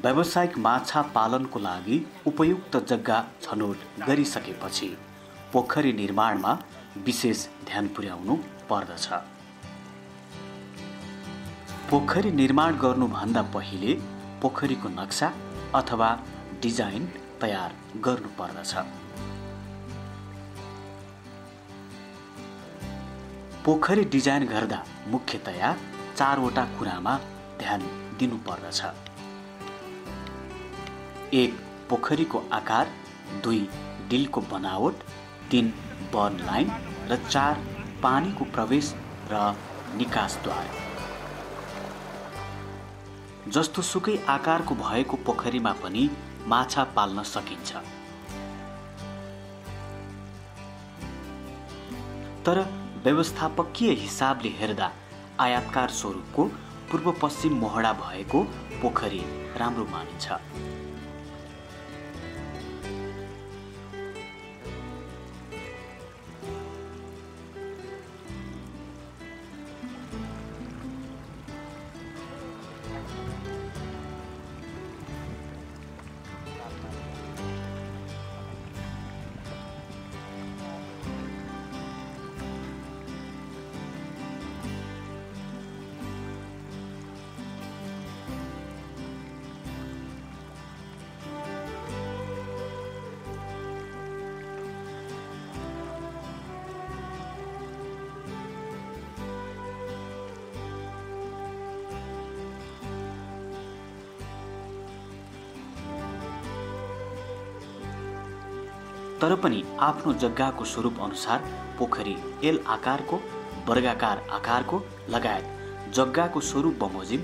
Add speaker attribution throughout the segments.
Speaker 1: व्यावसायिक माछा पालनको लागि उपयुक्त जग्गा छनौट गरिसकेपछि पोखरी निर्माणमा विशेष ध्यान पुर्याउनु पर्दछ। पोखरी निर्माण गर्नुभन्दा पहिले पोखरीको नक्सा अथवा डिजाइन तयार गर्नु पर्दछ। पोखरी डिजाइन गर्दा मुख्यतया 4 वटा कुरामा ध्यान दिनु पर्दछ। 1. पोखरीको आकार, 2. डिलको बनावट, 3. बर्न लाइन र 4. पानीको प्रवेश र निकासद्वार। जस्तो सुकै आकारको भएको पोखरीमा पनि माछा पाल्न सकिन्छ, तर व्यवस्थापकीय हिसाबले हेर्दा आयताकार स्वरूपको पूर्व पश्चिम मोहडा भएको पोखरी राम्रो मानिन्छ। तर पनि आफ्नो जग्गाको स्वरूप अनुसार पोखरी एल आकारको, वर्गाकार आकारको लगायत जग्गाको स्वरूप बमोजिम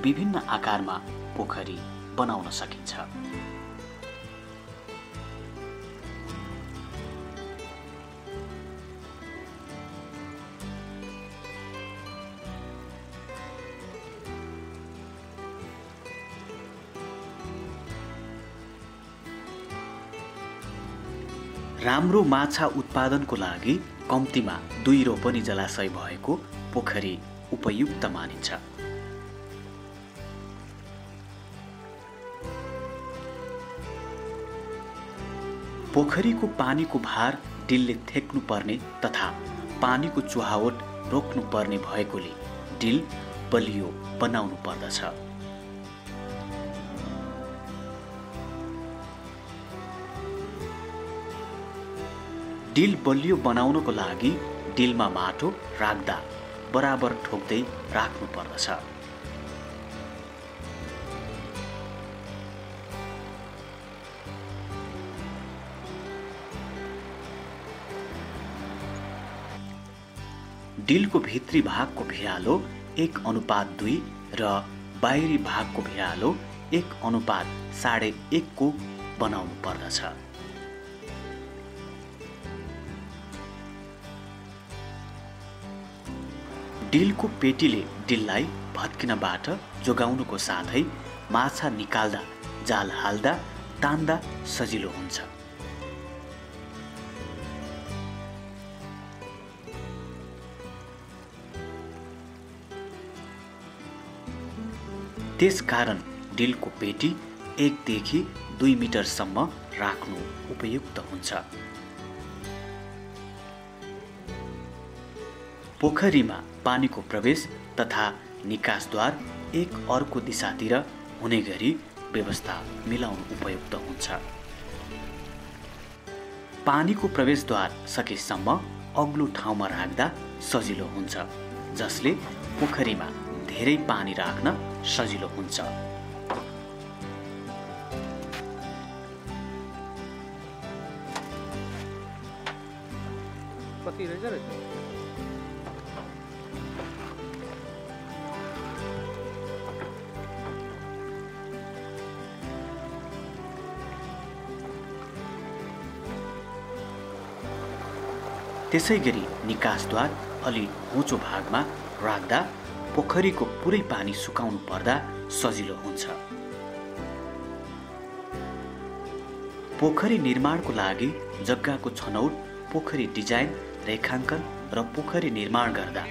Speaker 1: विभिन्न आकारमा पोखरी बनाउन सकिन्छ। राम्रो माछा उत्पादनको लागि कम्तीमा 2 रोपनी जलाशय भएको पोखरी उपयुक्त मानिन्छ। पोखरीको पानीको भार डिलले थेक्नु पर्ने तथा पानीको चुहावट रोक्नु पर्ने भएकोले डिल बलियो बनाउनु पर्दछ। डिल बलियो बनाउनको लागि डिलमा माटो राख्दा बराबर ठोक्दै राख्नु पर्दछ। डिलको भित्री भागको भिरालो 1:2 र बाहिरी भागको भिरालो 1:1.5 को बनाउनु पर्दछ। डिलको पेटीले डिललाई भत्किनबाट जोगाउनुको साथै माछा निकाल्दा, जाल हाल्दा, तान्दा सजिलो हुन्छ। त्यसकारण डिलको पेटी 1 देखि 2 मिटरसम्म राख्नु उपयुक्त हुन्छ। पोखरीमा पानीको प्रवेश तथा निकासद्वार एक अर्को दिशातिर हुने गरी व्यवस्था मिलाउनु उपयुक्त हुन्छ। पानीको प्रवेशद्वार सकेसम्म अग्लो ठाउँमा राख्दा सजिलो हुन्छ, जसले पोखरीमा धेरै पानी राख्न सजिलो हुन्छ। त्यसैगरी निकासद्वार अलि उँचो भागमा राख्दा पोखरीको पुरै पानी सुकाउनु पर्दा सजिलो हुन्छ। पोखरी निर्माणको लागि जग्गाको छनौट, पोखरी डिजाइन, रेखाङ्कन र पोखरी निर्माण गर्दा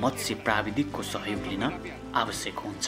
Speaker 1: मत्स्य प्राविधिकको सहयोग लिन आवश्यक हुन्छ।